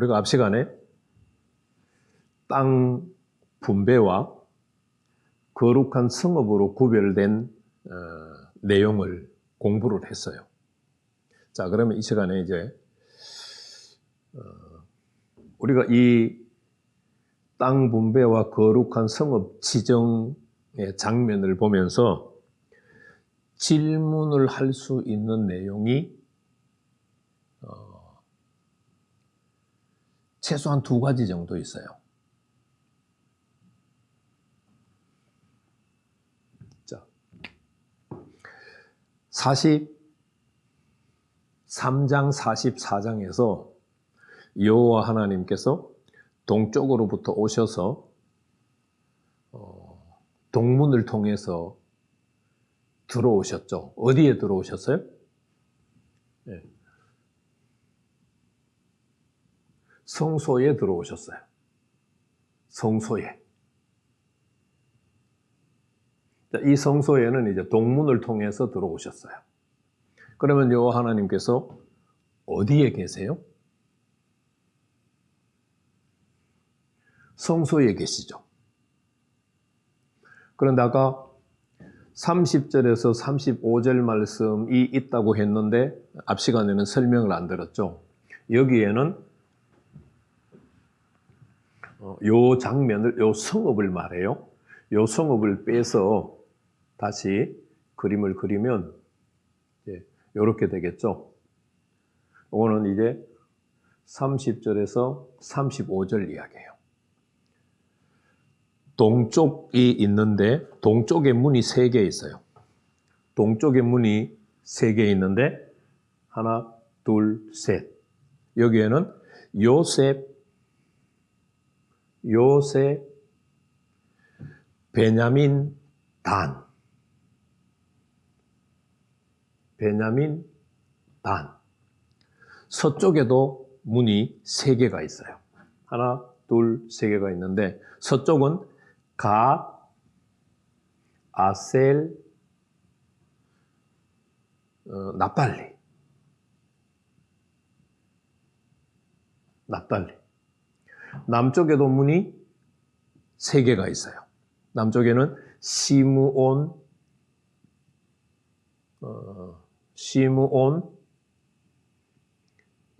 우리가 앞 시간에 땅 분배와 거룩한 성읍으로 구별된 내용을 공부를 했어요. 자, 그러면 이 시간에 이제 우리가 이 땅 분배와 거룩한 성읍 지정의 장면을 보면서 질문을 할 수 있는 내용이 최소한 2가지 정도 있어요. 자, 43장, 44장에서 여호와 하나님께서 동쪽으로부터 오셔서 동문을 통해서 들어오셨죠. 어디에 들어오셨어요? 네. 성소에 들어오셨어요. 성소에. 이 성소에는 이제 동문을 통해서 들어오셨어요. 그러면 여호와 하나님께서 어디에 계세요? 성소에 계시죠. 그런데 아까 30절에서 35절 말씀이 있다고 했는데 앞 시간에는 설명을 안 들었죠. 여기에는 요 장면을, 요 성읍을 말해요. 요 성읍을 빼서 다시 그림을 그리면 이렇게 되겠죠. 이거는 이제 30절에서 35절 이야기예요. 동쪽이 있는데 동쪽에 문이 3개 있어요. 동쪽에 문이 3개 있는데 하나, 둘, 셋. 여기에는 요셉, 베냐민, 단. 서쪽에도 문이 3개가 있어요. 하나, 둘, 3개가 있는데 서쪽은 갓, 아셀, 납달리. 남쪽에도 문이 3개가 있어요. 남쪽에는 시므온,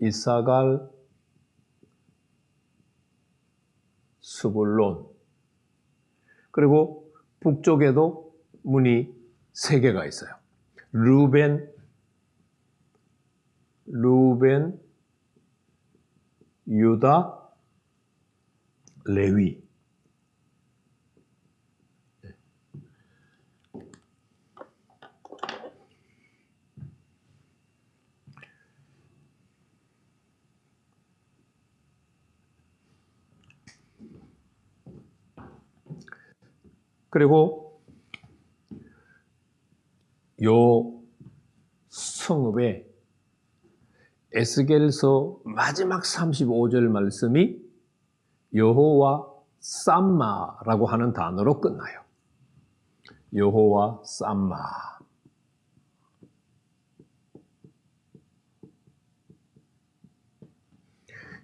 이사갈, 스불론. 그리고 북쪽에도 문이 3개가 있어요. 루벤, 유다, 레위. 그리고 요 성읍에 에스겔서 마지막 35절 말씀이 여호와 쌈마라고 하는 단어로 끝나요. 여호와 쌈마.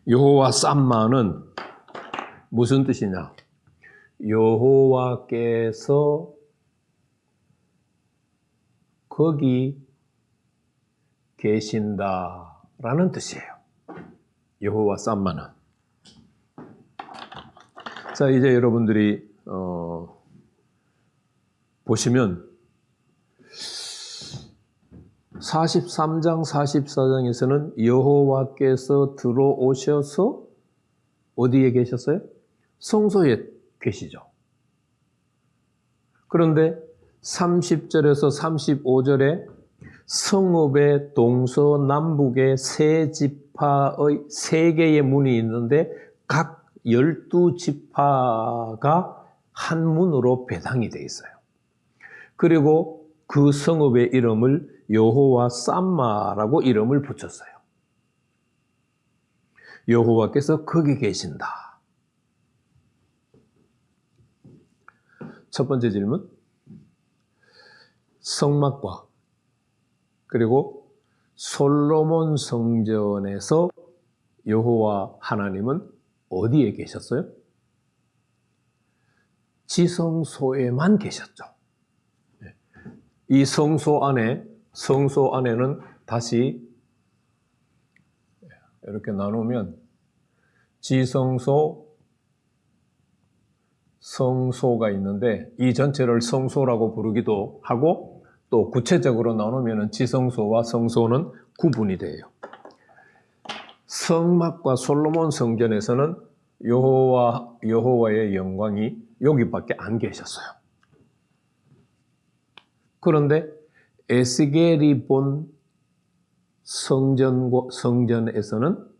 여호와 쌈마는 무슨 뜻이냐? 여호와께서 거기 계신다라는 뜻이에요. 여호와 쌈마는. 자, 이제 여러분들이 보시면 43장, 44장에서는 여호와께서 들어오셔서 어디에 계셨어요? 성소에 계시죠. 그런데 30절에서 35절에 성읍의 동서남북에 3지파의 3개의 문이 있는데 각 12지파가 한 문으로 배당이 되어 있어요. 그리고 그 성읍의 이름을 여호와 쌈마라고 이름을 붙였어요. 여호와께서 거기 계신다. 첫 번째 질문. 성막과 그리고 솔로몬 성전에서 여호와 하나님은 어디에 계셨어요? 지성소에만 계셨죠. 이 성소 안에는 다시 이렇게 나누면 지성소, 성소가 있는데 이 전체를 성소라고 부르기도 하고 또 구체적으로 나누면 지성소와 성소는 구분이 돼요. 성막과 솔로몬 성전에서는 여호와의 영광이 여기밖에 안 계셨어요. 그런데 에스겔이 본 성전에서는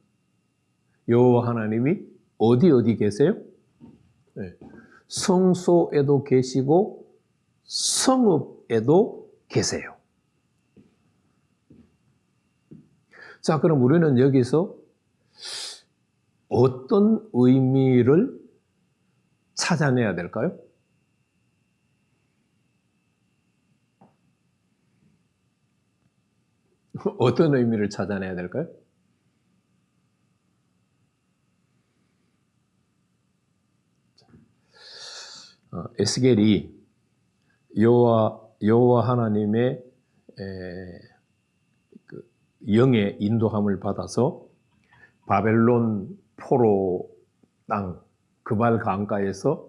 여호와 하나님이 어디 계세요? 네. 성소에도 계시고 성읍에도 계세요. 자, 그럼 우리는 여기서 어떤 의미를 찾아내야 될까요? 어떤 의미를 찾아내야 될까요? 에스겔이 여호와 하나님의 영의 인도함을 받아서 바벨론 포로 땅 그발 강가에서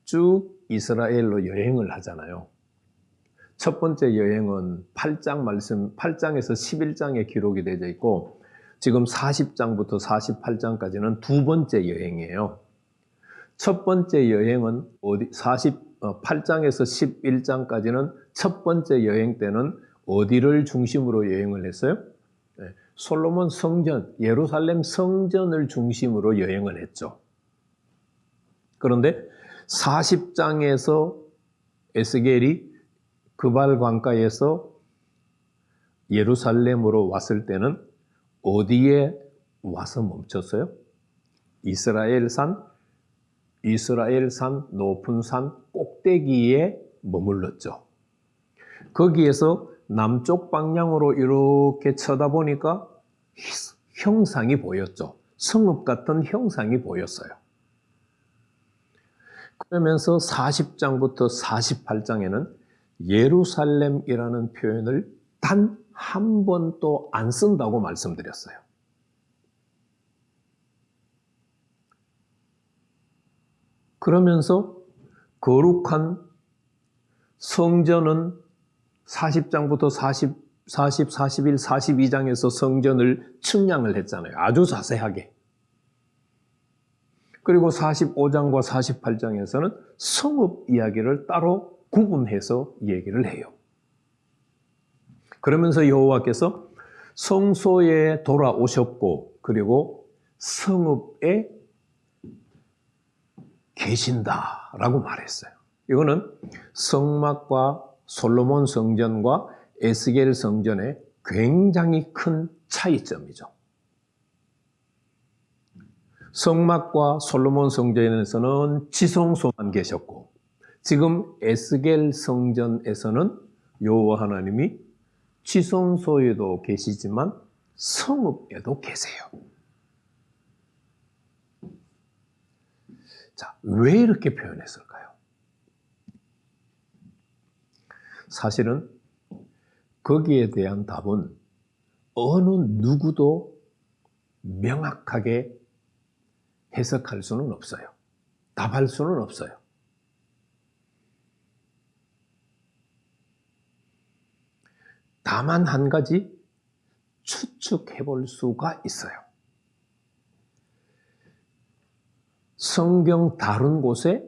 쭉 이스라엘로 여행을 하잖아요. 첫 번째 여행은 8장에서 11장에 기록이 되어 있고 지금 40장부터 48장까지는 두 번째 여행이에요. 첫 번째 여행은 8장에서 11장까지는 첫 번째 여행 때는 어디를 중심으로 여행을 했어요? 솔로몬 성전, 예루살렘 성전을 중심으로 여행을 했죠. 그런데 40장에서 에스겔이 그발 광가에서 예루살렘으로 왔을 때는 어디에 와서 멈췄어요? 이스라엘 산 높은 산 꼭대기에 머물렀죠. 거기에서 남쪽 방향으로 이렇게 쳐다보니까 형상이 보였죠. 성읍 같은 형상이 보였어요. 그러면서 40장부터 48장에는 예루살렘이라는 표현을 단 한 번도 안 쓴다고 말씀드렸어요. 그러면서 거룩한 성전은 40장부터 41, 42장에서 성전을 측량을 했잖아요. 아주 자세하게. 그리고 45장과 48장에서는 성읍 이야기를 따로 구분해서 얘기를 해요. 그러면서 여호와께서 성소에 돌아오셨고 그리고 성읍에 계신다라고 말했어요. 이거는 성막과 솔로몬 성전과 에스겔 성전의 굉장히 큰 차이점이죠. 성막과 솔로몬 성전에서는 지성소만 계셨고 지금 에스겔 성전에서는 여호와 하나님이 지성소에도 계시지만 성읍에도 계세요. 자, 왜 이렇게 표현했을까요? 사실은 거기에 대한 답은 어느 누구도 명확하게 해석할 수는 없어요. 답할 수는 없어요. 다만 한 가지 추측해 볼 수가 있어요. 성경 다른 곳에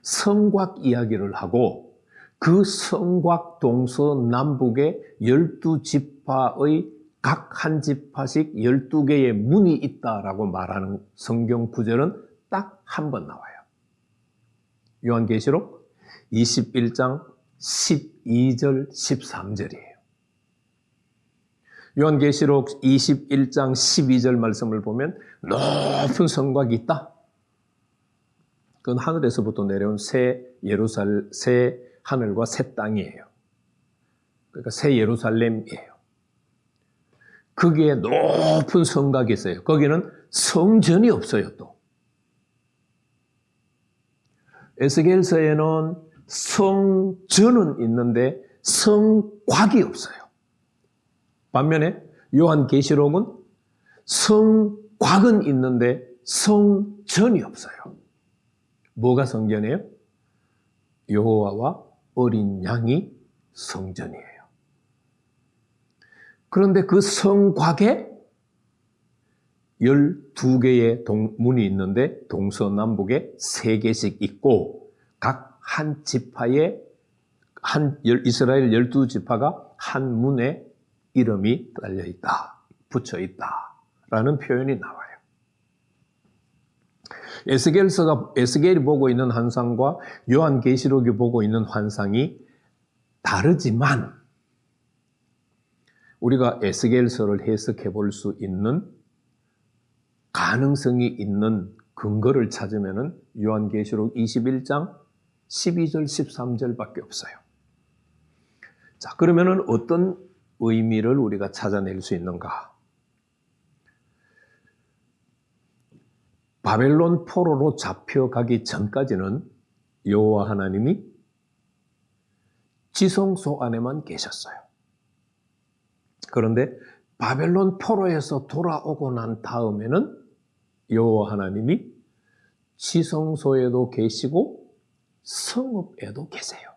성곽 이야기를 하고 그 성곽 동서남북에 12지파의 각 한 지파씩 12개의 문이 있다라고 말하는 성경 구절은 딱 한 번 나와요. 요한계시록 21장 12절 13절이에요. 요한계시록 21장 12절 말씀을 보면 높은 성곽이 있다. 그건 하늘에서부터 내려온 새 하늘과 새 땅이에요. 그러니까 새 예루살렘이에요. 거기에 높은 성곽이 있어요. 거기는 성전이 없어요, 또. 에스겔서에는 성전은 있는데 성곽이 없어요. 반면에 요한계시록은 성곽은 있는데 성전이 없어요. 뭐가 성전이에요? 여호와와 어린 양이 성전이에요. 그런데 그 성곽에 12개의 문이 있는데 동서남북에 3개씩 있고 각 한 지파에 이스라엘 12지파가 한 문에 이름이 달려있다, 붙여있다라는 표현이 나와요. 에스겔이 보고 있는 환상과 요한계시록이 보고 있는 환상이 다르지만 우리가 에스겔서를 해석해 볼 수 있는 가능성이 있는 근거를 찾으면은 요한계시록 21장 12절 13절밖에 없어요. 자, 그러면은 어떤 의미를 우리가 찾아낼 수 있는가? 바벨론 포로로 잡혀가기 전까지는 여호와 하나님이 지성소 안에만 계셨어요. 그런데 바벨론 포로에서 돌아오고 난 다음에는 여호와 하나님이 지성소에도 계시고 성읍에도 계세요.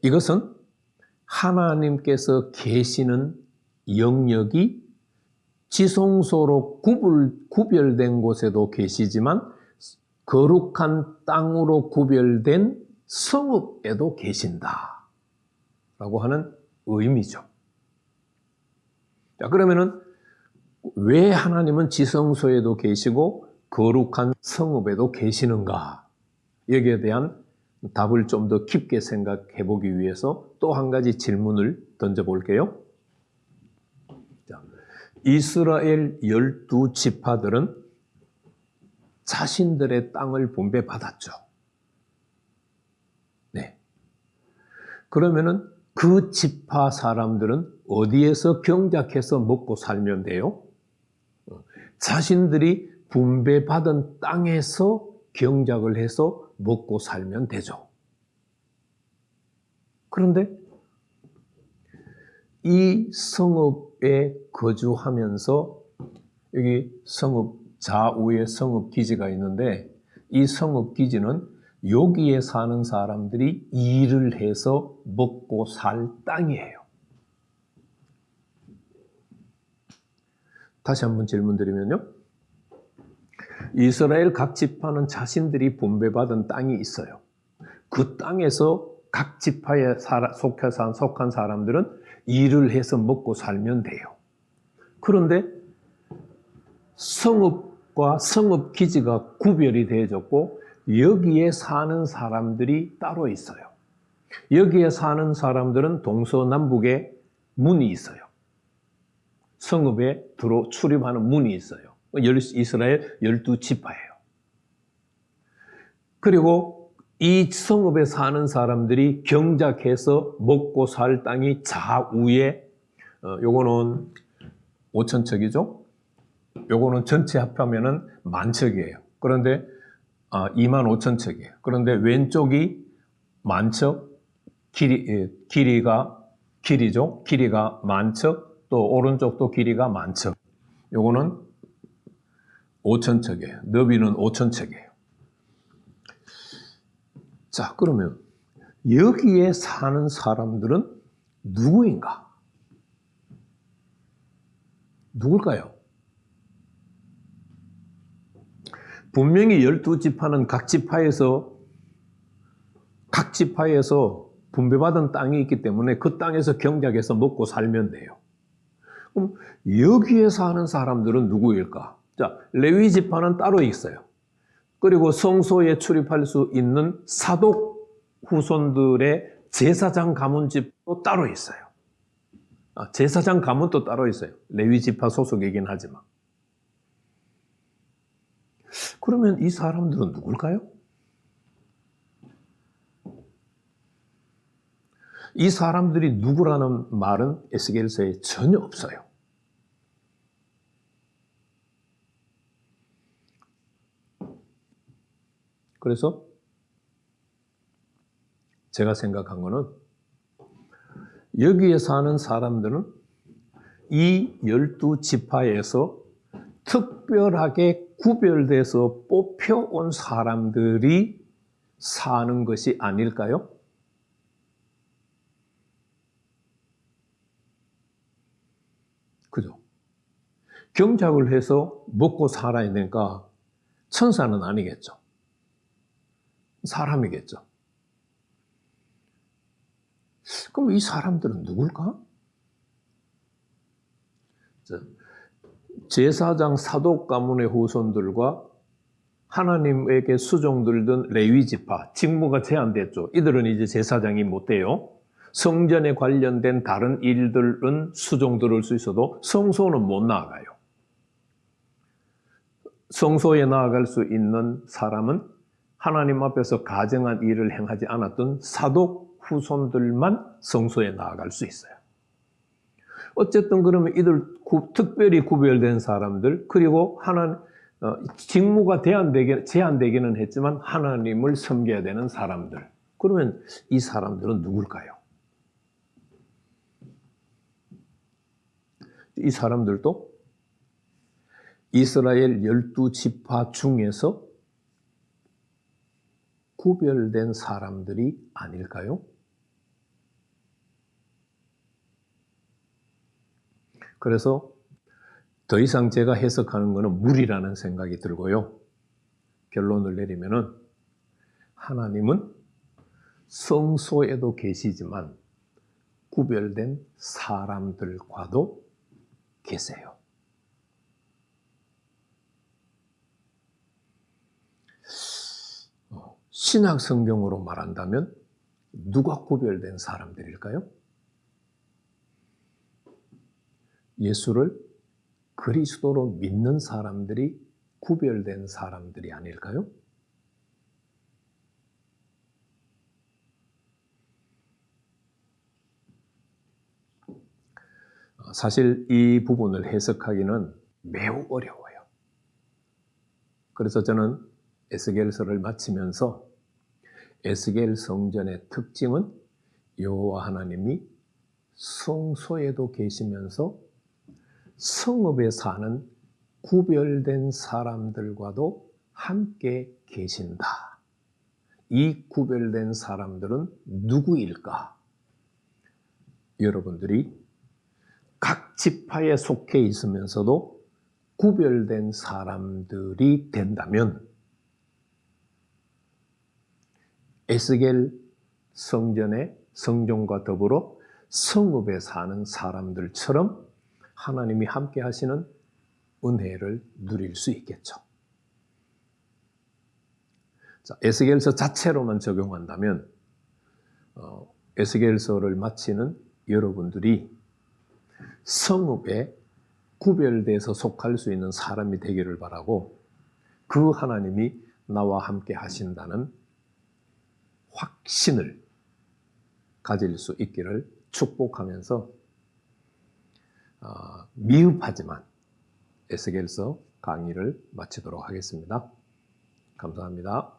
이것은 하나님께서 계시는 영역이 지성소로 구별된 곳에도 계시지만 거룩한 땅으로 구별된 성읍에도 계신다라고 하는 의미죠. 자, 그러면은 왜 하나님은 지성소에도 계시고 거룩한 성읍에도 계시는가? 여기에 대한 답을 좀 더 깊게 생각해 보기 위해서 또 한 가지 질문을 던져 볼게요. 이스라엘 12지파들은 자신들의 땅을 분배받았죠. 네. 그러면은 그 지파 사람들은 어디에서 경작해서 먹고 살면 돼요? 자신들이 분배받은 땅에서 경작을 해서 먹고 살면 되죠. 그런데 이 성읍에 거주하면서 여기 성읍 좌우에 성읍 기지가 있는데 이 성읍 기지는 여기에 사는 사람들이 일을 해서 먹고 살 땅이에요. 다시 한번 질문 드리면요. 이스라엘 각 지파는 자신들이 분배받은 땅이 있어요. 그 땅에서 각 지파에 속한 사람들은 일을 해서 먹고 살면 돼요. 그런데 성읍과 성읍 기지가 구별이 되어졌고 여기에 사는 사람들이 따로 있어요. 여기에 사는 사람들은 동서남북에 문이 있어요. 성읍에 출입하는 문이 있어요. 이스라엘 12지파예요. 그리고 이 성읍에 사는 사람들이 경작해서 먹고 살 땅이 좌우에 요거는 5,000척이죠. 요거는 전체 합하면은 10,000척이에요. 그런데 25,000척이에요. 그런데 왼쪽이 10,000척, 길이죠. 길이가 10,000척, 또 오른쪽도 길이가 10,000척. 요거는 5,000척이에요. 너비는 5,000척이에요. 자, 그러면 여기에 사는 사람들은 누구인가? 누굴까요? 분명히 12지파는 각 지파에서 분배받은 땅이 있기 때문에 그 땅에서 경작해서 먹고 살면 돼요. 그럼 여기에 사는 사람들은 누구일까? 자, 레위 지파는 따로 있어요. 그리고 성소에 출입할 수 있는 사독 후손들의 제사장 가문집도 따로 있어요. 제사장 가문도 따로 있어요. 레위 지파 소속이긴 하지만. 그러면 이 사람들은 누굴까요? 이 사람들이 누구라는 말은 에스겔서에 전혀 없어요. 그래서 제가 생각한 거는 여기에 사는 사람들은 이 12지파에서 특별하게 구별돼서 뽑혀온 사람들이 사는 것이 아닐까요? 그죠? 경작을 해서 먹고 살아야 되니까 천사는 아니겠죠. 사람이겠죠. 그럼 이 사람들은 누굴까? 제사장 사독 가문의 후손들과 하나님에게 수종들던 레위 지파, 직무가 제한됐죠. 이들은 이제 제사장이 못 돼요. 성전에 관련된 다른 일들은 수종들을 수 있어도 성소는 못 나아가요. 성소에 나아갈 수 있는 사람은 하나님 앞에서 가정한 일을 행하지 않았던 사독 후손들만 성소에 나아갈 수 있어요. 어쨌든 그러면 이들 특별히 구별된 사람들, 그리고 직무가 제한되기는 했지만 하나님을 섬겨야 되는 사람들. 그러면 이 사람들은 누굴까요? 이 사람들도 이스라엘 12지파 중에서 구별된 사람들이 아닐까요? 그래서 더 이상 제가 해석하는 것은 무리라는 생각이 들고요. 결론을 내리면은 하나님은 성소에도 계시지만 구별된 사람들과도 계세요. 신약 성경으로 말한다면 누가 구별된 사람들일까요? 예수를 그리스도로 믿는 사람들이 구별된 사람들이 아닐까요? 사실 이 부분을 해석하기는 매우 어려워요. 그래서 저는 에스겔서를 마치면서 에스겔 성전의 특징은 여호와 하나님이 성소에도 계시면서 성읍에 사는 구별된 사람들과도 함께 계신다. 이 구별된 사람들은 누구일까? 여러분들이 각 지파에 속해 있으면서도 구별된 사람들이 된다면 에스겔 성전의 성전과 더불어 성읍에 사는 사람들처럼 하나님이 함께 하시는 은혜를 누릴 수 있겠죠. 자, 에스겔서 자체로만 적용한다면 에스겔서를 마치는 여러분들이 성읍에 구별돼서 속할 수 있는 사람이 되기를 바라고, 그 하나님이 나와 함께 하신다는 확신을 가질 수 있기를 축복하면서 미흡하지만 에스겔서 강의를 마치도록 하겠습니다. 감사합니다.